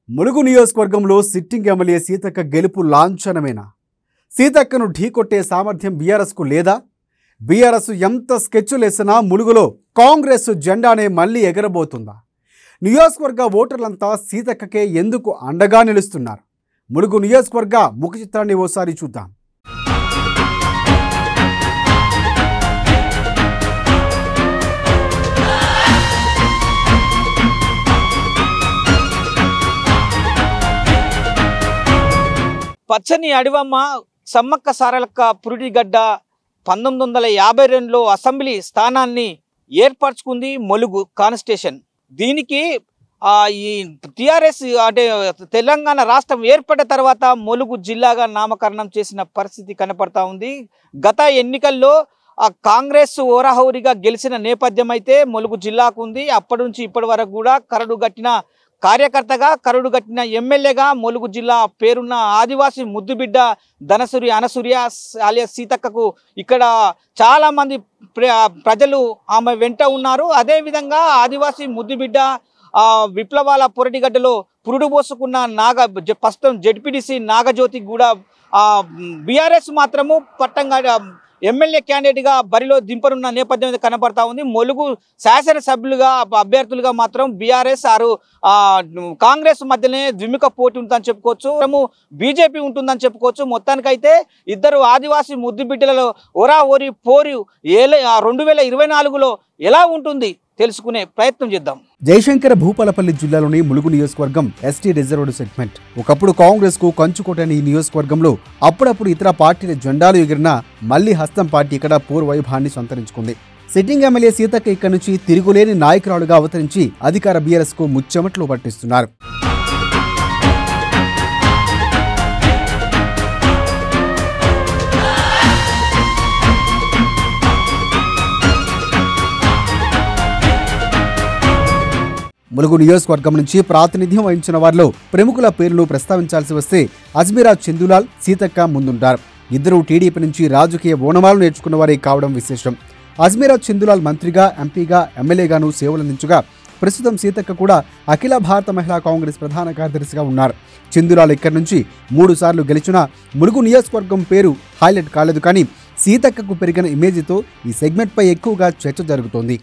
ములుగు నియోజకవర్గంలో sitting MLA Seethakka గెలుపు లాంఛనమేనా? సీతక్కను ఢీకొట్టే సామర్థ్యం బీఆర్ఎస్కు లేదా? బీఆర్ఎస్ ఎంత స్కెచ్చులేసినా ములుగులో కాంగ్రెస్ జెండానే మళ్ళీ ఎగరబోతుందా? నియోజకవర్గ ఓటర్లంతా సీతక్కకే ఎందుకు అండగా నిలుస్తున్నారు? ములుగు నియోజకవర్గ ముఖ చిత్రాన్ని ఓసారి చూద్దాం. పచ్చని అడివమ్మ సమ్మక్క సారలక్క పురిటిగడ్డ 1952లో అసెంబ్లీ స్థానాన్ని ఏర్పరచుకుంది ములుగు కాన్స్టిట్యూషన్. దీనికి ఈ టిఆర్ఎస్ అంటే తెలంగాణ రాష్ట్రం ఏర్పడిన తర్వాత ములుగు జిల్లాగా నామకరణం చేసిన పరిస్థితి కనపడతా ఉంది. గత ఎన్నికల్లో కాంగ్రెస్ ఓరాహోరిగా గెలిచిన నేపథ్యం అయితే ములుగు జిల్లాకు ఉంది. అప్పటి నుంచి ఇప్పటి వరకు కూడా కరడుగట్టిన కార్యకర్తగా, కరుడుగట్టిన ఎమ్మెల్యేగా ములుగు జిల్లా పేరున్న ఆదివాసీ ముద్దుబిడ్డ ధనసూరి అనసూయ అలియాస్ సీతక్కకు ఇక్కడ చాలామంది ప్రజలు ఆమె వెంట ఉన్నారు. అదేవిధంగా ఆదివాసీ ముద్దుబిడ్డ విప్లవాల పురిటిగడ్డలో పురుడు పోసుకున్న ప్రస్తుతం జెడ్పీటీసీ నాగజ్యోతి కూడా బీఆర్ఎస్ మాత్రము పట్టంగా ఎమ్మెల్యే క్యాండిడేట్గా బరిలో దింపనున్న నేపథ్యం కనపడతా ఉంది. ములుగు శాసనసభ్యులుగా అభ్యర్థులుగా మాత్రం బీఆర్ఎస్ కాంగ్రెస్ మధ్యనే ద్విముఖ పోటీ ఉంటుందని చెప్పుకోవచ్చు, బీజేపీ ఉంటుందని చెప్పుకోవచ్చు. మొత్తానికైతే ఇద్దరు ఆదివాసీ ముద్దుబిడ్డలలో ఓరా ఓరి పోరు 2024లో ఎలా ఉంటుంది తెలుసుకునే ప్రయత్నం చేద్దాం. జయశంకర భూపాలపల్లి జిల్లాలోని ములుగు నియోజకవర్గం ఎస్టీ రిజర్వ్డ్ సెగ్మెంట్. ఒకప్పుడు కాంగ్రెస్ కు కంచుకోటని ఈ నియోజకవర్గంలో అప్పుడప్పుడు ఇతర పార్టీల జెండాలు ఎగిరినా మళ్లీ హస్తం పార్టీ ఇక్కడ పూర్వవైభవాన్ని సంతరించుకుంది. సిట్టింగ్ ఎమ్మెల్యే సీతక్క ఇక్కడ నుంచి తిరుగులేని నాయకురాలుగా అవతరించి అధికార బీఆర్ఎస్ కు ముచ్చెమట్లు పట్టిస్తున్నారు. ములుగు నియోజకవర్గం నుంచి ప్రాతినిధ్యం వహించిన వారిలో ప్రముఖుల పేర్లు ప్రస్తావించాల్సి వస్తే అజ్మీరా చందులాల్, సీతక్క ముందుంటారు. ఇద్దరు టీడీపీ నుంచి రాజకీయ ఓనమాలు నేర్చుకున్న వారే కావడం విశేషం. అజ్మీరా చందులాల్ మంత్రిగా, ఎంపీగా, ఎమ్మెల్యేగాను సేవలందించగా ప్రస్తుతం సీతక్క కూడా అఖిల భారత మహిళా కాంగ్రెస్ ప్రధాన కార్యదర్శిగా ఉన్నారు. చందులాల్ ఇక్కడి నుంచి 3 సార్లు గెలిచిన ములుగు నియోజకవర్గం పేరు హైలైట్ కాలేదు. కానీ సీతక్కకు పెరిగిన ఇమేజ్తో ఈ సెగ్మెంట్పై ఎక్కువగా చర్చ జరుగుతోంది.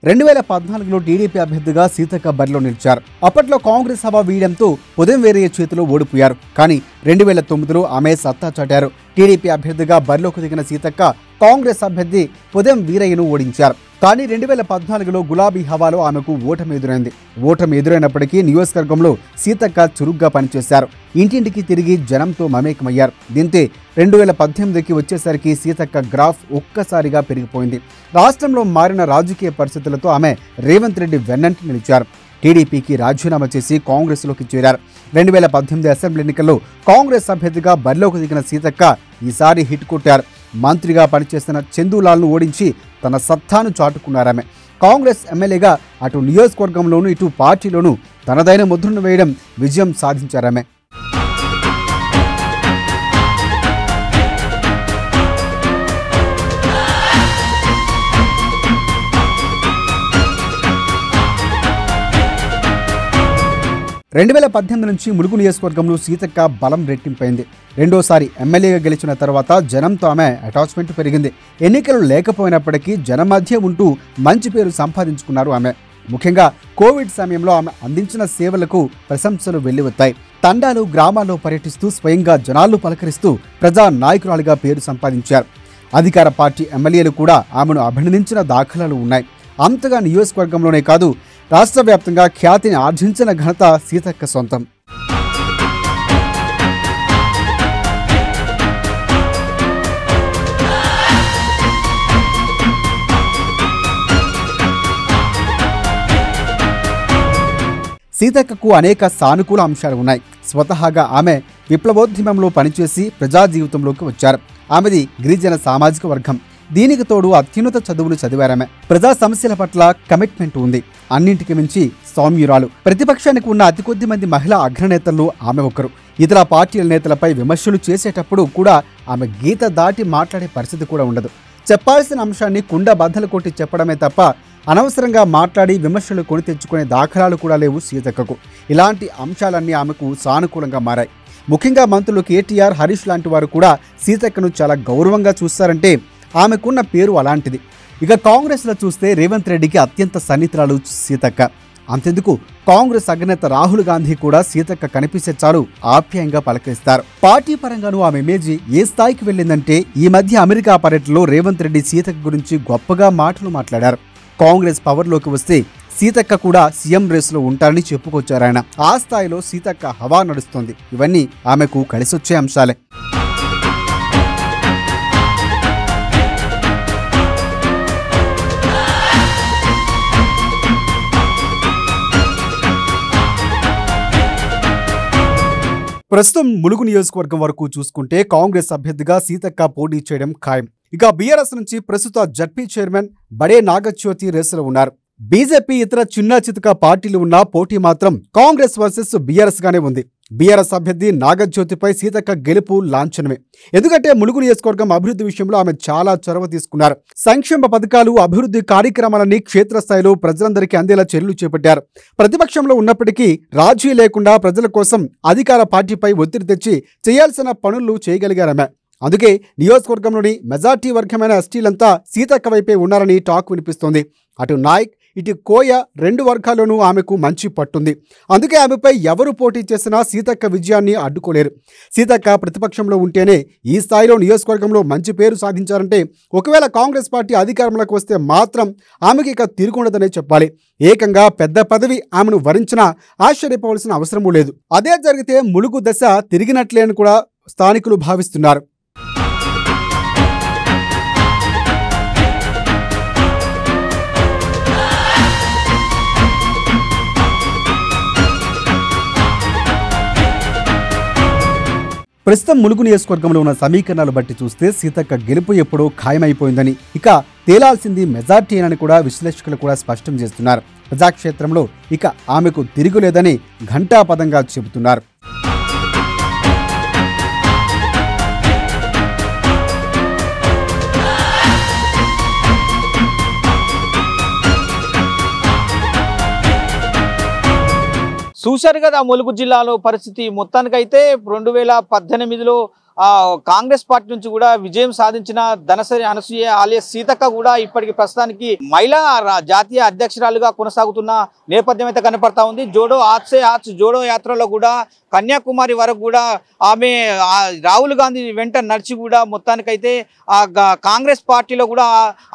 రెండు 2014లో టీడీపీ అభ్యర్థిగా సీతక్క బరిలో నిలిచారు. అప్పట్లో కాంగ్రెస్ హవా వీయడంతో ఉదయం వేరయ్య చేతిలో ఓడిపోయారు. కానీ 2009లో ఆమె సత్తా చాటారు. టీడీపీ అభ్యర్థిగా బరిలోకి దిగిన సీతక్క కాంగ్రెస్ అభ్యర్థి ఉదయం వీరయ్యను ఓడించారు. కానీ 2014లో గులాబీ హవాలో ఆమెకు ఓటమి ఎదురైంది. ఓటమి ఎదురైనప్పటికీ నియోజకవర్గంలో సీతక్క చురుగ్గా పనిచేశారు. ఇంటింటికి తిరిగి జనంతో మమేకమయ్యారు. దీంతో 2018కి వచ్చేసరికి సీతక్క గ్రాఫ్ ఒక్కసారిగా పెరిగిపోయింది. రాష్ట్రంలో మారిన రాజకీయ పరిస్థితులతో ఆమె రేవంత్ రెడ్డి వెన్నంటి నిలిచారు. టీడీపీకి రాజీనామా చేసి కాంగ్రెస్లోకి చేరారు. 2018 అసెంబ్లీ ఎన్నికల్లో కాంగ్రెస్ అభ్యర్థిగా బరిలోకి దిగిన సీతక్క ఈసారి హిట్ కొట్టారు. మంత్రిగా పనిచేస్తున్న చందులాల్ను ఓడించి తన సత్తాను చాటుకున్నారామె. కాంగ్రెస్ ఎమ్మెల్యేగా అటు నియోజకవర్గంలోనూ ఇటు పార్టీలోనూ తనదైన ముద్రను వేయడం విజయం సాధించారామె. రెండు 2018 నుంచి ములుగు నియోజకవర్గంలో సీతక్క బలం రెట్టింపైంది. రెండోసారి ఎమ్మెల్యేగా గెలిచిన తర్వాత జనంతో ఆమె అటాచ్మెంట్ పెరిగింది. ఎన్నికలు లేకపోయినప్పటికీ జనం మధ్య ఉంటూ మంచి పేరు సంపాదించుకున్నారు ఆమె. ముఖ్యంగా కోవిడ్ సమయంలో ఆమె అందించిన సేవలకు ప్రశంసలు వెల్లువెత్తాయి. తండాలు, గ్రామాల్లో పర్యటిస్తూ స్వయంగా జనాలను పలకరిస్తూ ప్రజా నాయకురాలిగా పేరు సంపాదించారు. అధికార పార్టీ ఎమ్మెల్యేలు కూడా ఆమెను అభినందించిన దాఖలాలు ఉన్నాయి. అంతగా నియోజకవర్గంలోనే కాదు, రాష్ట్ర వ్యాప్తంగా ఖ్యాతిని ఆర్జించిన ఘనత సీతక్క సొంతం. సీతక్కకు అనేక సానుకూల అంశాలు ఉన్నాయి. స్వతహాగా ఆమె విప్లవోద్యమంలో పనిచేసి ప్రజా జీవితంలోకి వచ్చారు. ఆమెది గిరిజన సామాజిక వర్గం. దీనికి తోడు అత్యున్నత చదువులు చదివారామె. ప్రజా సమస్యల పట్ల కమిట్మెంట్ ఉంది. అన్నింటికి మించి సౌమ్యురాలు. ప్రతిపక్షానికి ఉన్న అతి కొద్ది మంది మహిళా అగ్రనేతల్లో ఆమె ఒకరు. ఇతర పార్టీల నేతలపై విమర్శలు చేసేటప్పుడు కూడా ఆమె గీత దాటి మాట్లాడే పరిస్థితి కూడా ఉండదు. చెప్పాల్సిన అంశాన్ని కుండ బద్దలు కొట్టి చెప్పడమే తప్ప అనవసరంగా మాట్లాడి విమర్శలు కొని తెచ్చుకునే దాఖలాలు కూడా లేవు సీతక్కకు. ఇలాంటి అంశాలన్నీ ఆమెకు సానుకూలంగా మారాయి. ముఖ్యంగా మంత్రులు కేటీఆర్, హరీష్ లాంటి వారు కూడా సీతక్కను చాలా గౌరవంగా చూస్తారంటే ఆమెకున్న పేరు అలాంటిది. ఇక కాంగ్రెస్లో చూస్తే రేవంత్ రెడ్డికి అత్యంత సన్నిహితురాలు సీతక్క. అంతెందుకు కాంగ్రెస్ అగ్రనేత రాహుల్ గాంధీ కూడా సీతక్క కనిపిస్తే చాలు ఆప్యాయంగా పలకరిస్తారు. పార్టీ పరంగానూ ఆమె ఇమేజ్ ఏ స్థాయికి వెళ్ళిందంటే ఈ మధ్య అమెరికా పర్యటనలో రేవంత్ రెడ్డి సీతక్క గురించి గొప్పగా మాటలు మాట్లాడారు. కాంగ్రెస్ పవర్లోకి వస్తే సీతక్క కూడా సీఎం రేసులో ఉంటారని చెప్పుకొచ్చారాయన. ఆ స్థాయిలో సీతక్క హవా నడుస్తోంది. ఇవన్నీ ఆమెకు కలిసొచ్చే అంశాలే. ప్రస్తుతం ములుగు నియోజకవర్గం వరకు చూసుకుంటే కాంగ్రెస్ అభ్యర్థిగా సీతక్క పోటీ చేయడం ఖాయం. ఇక బీఆర్ఎస్ నుంచి ప్రస్తుత జడ్పీ చైర్మన్ బడే నాగజ్యోతి రేసులో ఉన్నారు. బీజేపీ ఇతర చిన్న చితక పార్టీలు ఉన్న పోటీ మాత్రం కాంగ్రెస్ వర్సెస్ బీఆర్ఎస్ గానే ఉంది. బీఆర్ఎస్ అభ్యర్థి నాగజ్యోతిపై సీతక్క గెలుపు లాంఛనమే. ఎందుకంటే ములుగు నియోజకవర్గం అభివృద్ధి విషయంలో ఆమె చాలా చొరవ తీసుకున్నారు. సంక్షేమ పథకాలు, అభివృద్ధి కార్యక్రమాలన్నీ క్షేత్రస్థాయిలో ప్రజలందరికీ అందేలా చర్యలు చేపట్టారు. ప్రతిపక్షంలో ఉన్నప్పటికీ రాజీ లేకుండా ప్రజల కోసం అధికార పార్టీపై ఒత్తిడి తెచ్చి చేయాల్సిన పనులు చేయగలిగారామె. అందుకే నియోజకవర్గంలోని మెజార్టీ వర్గమైన ఎస్టీలంతా సీతక్క వైపే ఉన్నారని టాక్ వినిపిస్తోంది. అటు నాయక్, ఇటు కోయ రెండు వర్గాల్లోనూ ఆమెకు మంచి పట్టుంది. అందుకే ఆమెపై ఎవరు పోటీ చేసినా సీతక్క విజయాన్ని అడ్డుకోలేరు. సీతక్క ప్రతిపక్షంలో ఉంటేనే ఈ స్థాయిలో నియోజకవర్గంలో మంచి పేరు సాధించారంటే, ఒకవేళ కాంగ్రెస్ పార్టీ అధికారంలోకి వస్తే మాత్రం ఆమెకి ఇక తిరుగుండదనే చెప్పాలి. ఏకంగా పెద్ద పదవి ఆమెను వరించినా ఆశ్చర్యపోవాల్సిన అవసరమూ లేదు. అదే జరిగితే ములుగు దశ తిరిగినట్లే అని కూడా స్థానికులు భావిస్తున్నారు. ప్రస్తుతం ములుగు నియోజకవర్గంలో ఉన్న సమీకరణాలు బట్టి చూస్తే సీతక్క గెలుపు ఎప్పుడో ఖాయమైపోయిందని, ఇక తేలాల్సింది మెజార్టీనని కూడా విశ్లేషకులు కూడా స్పష్టం చేస్తున్నారు. ప్రజాక్షేత్రంలో ఇక ఆమెకు తిరుగులేదని ఘంటాపదంగా చెబుతున్నారు. చూశారు కదా ములుగు జిల్లాలో పరిస్థితి. మొత్తానికైతే 2018లో కాంగ్రెస్ పార్టీ నుంచి కూడా విజయం సాధించిన ధనసరి అనసూయ ఆలియస్ సీతక్క కూడా ఇప్పటికి ప్రస్తుతానికి మహిళా జాతీయ అధ్యక్షురాలుగా కొనసాగుతున్న నేపథ్యం అయితే కనపడతా ఉంది. జోడో హాత్ సే హాత్ జోడో యాత్రలో కూడా కన్యాకుమారి వరకు కూడా ఆమె రాహుల్ గాంధీ వెంట నడిచి కూడా మొత్తానికైతే కాంగ్రెస్ పార్టీలో కూడా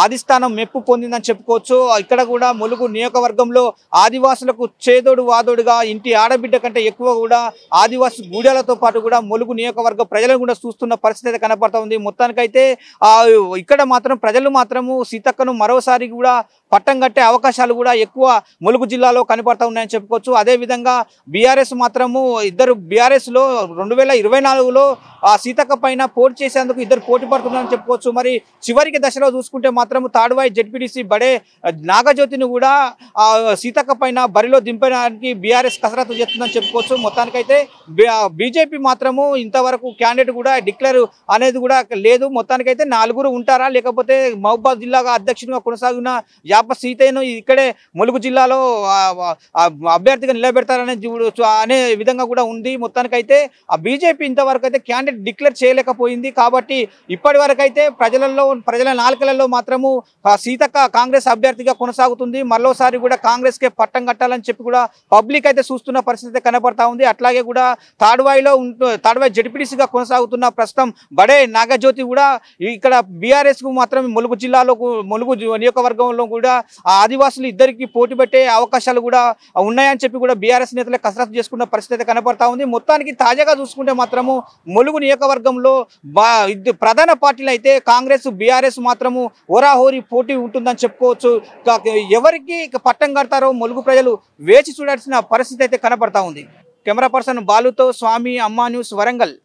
ఆదిస్థానం మెప్పు పొందిందని చెప్పుకోవచ్చు. ఇక్కడ కూడా ములుగు నియోజకవర్గంలో ఆదివాసులకు చేదోడు వాదోడుగా ఇంటి ఆడబిడ్డ కంటే ఎక్కువ కూడా ఆదివాసి గూడెలతో పాటు కూడా ములుగు నియోజకవర్గ ప్రజలను కూడా చూస్తున్న పరిస్థితి అయితే కనపడతా ఉంది. మొత్తానికైతే ఇక్కడ మాత్రం ప్రజలు మాత్రము సీతక్కను మరోసారి కూడా పట్టం కట్టే అవకాశాలు కూడా ఎక్కువ ములుగు జిల్లాలో కనపడతా ఉన్నాయని చెప్పుకోవచ్చు. అదేవిధంగా బీఆర్ఎస్ మాత్రము ఇద్దరు బీఆర్ఎస్లో 2024లో సీతక్క పైన పోటీ చేసేందుకు ఇద్దరు పోటీ పడుతున్నారని చెప్పుకోవచ్చు. మరి చివరికి దశలో చూసుకుంటే మాత్రం తాడువాయి జెడ్పీటీసీ బడే నాగజ్యోతిని కూడా సీతక్క పైన బరిలో దింపడానికి బీఆర్ఎస్ కసరత్తు చేస్తుందని చెప్పుకోవచ్చు. మొత్తానికైతే బీజేపీ మాత్రము ఇంతవరకు క్యాండిడేట్ కూడా డిక్లేర్ అనేది కూడా లేదు. మొత్తానికైతే 4 ఉంటారా, లేకపోతే మహబూబాద్ జిల్లాగా అధ్యక్షునిగా కొనసాగిన యాప సీతయ్యను ఇక్కడే ములుగు జిల్లాలో అభ్యర్థిగా నిలబెడతారనే అనే విధంగా కూడా ఉంది. మొత్తానికైతే ఆ బీజేపీ ఇంతవరకు అయితే క్యాండిడేట్ డిక్లేర్ చేయలేకపోయింది. కాబట్టి ఇప్పటి వరకు అయితే ప్రజల నాలుకలలో మాత్రము సీతక్క కాంగ్రెస్ అభ్యర్థిగా కొనసాగుతుంది. మరోసారి కూడా కాంగ్రెస్ కే పట్టం కట్టాలని చెప్పి కూడా పబ్లిక్ అయితే చూస్తున్న పరిస్థితి కనపడతా ఉంది. అట్లాగే కూడా తాడువాయి జెడ్పీటీసీగా కొనసాగుతున్న ప్రస్తుతం బడే నాగజ్యోతి కూడా ఇక్కడ బీఆర్ఎస్ కు మాత్రం ములుగు జిల్లాలో ములుగు నియోజకవర్గంలో కూడా ఆదివాసులు ఇద్దరికి పోటీ పెట్టే అవకాశాలు కూడా ఉన్నాయని చెప్పి కూడా బీఆర్ఎస్ నేతలు కసరత్తు చేసుకున్న పరిస్థితి అయితే కనపడతా ఉంది. మొత్తానికి తాజాగా చూసుకుంటే మాత్రము ములుగు నియోజకవర్గంలో ప్రధాన పార్టీలు అయితే కాంగ్రెస్ బీఆర్ఎస్ మాత్రము హోరాహోరీ పోటీ ఉంటుందని చెప్పుకోవచ్చు. ఎవరికి పట్టం కడతారో ములుగు ప్రజలు వేచి చూడాల్సిన పరిస్థితి అయితే కనపడతా ఉంది. కెమెరా పర్సన్ బాలుతో స్వామి, అమ్మా న్యూస్, వరంగల్.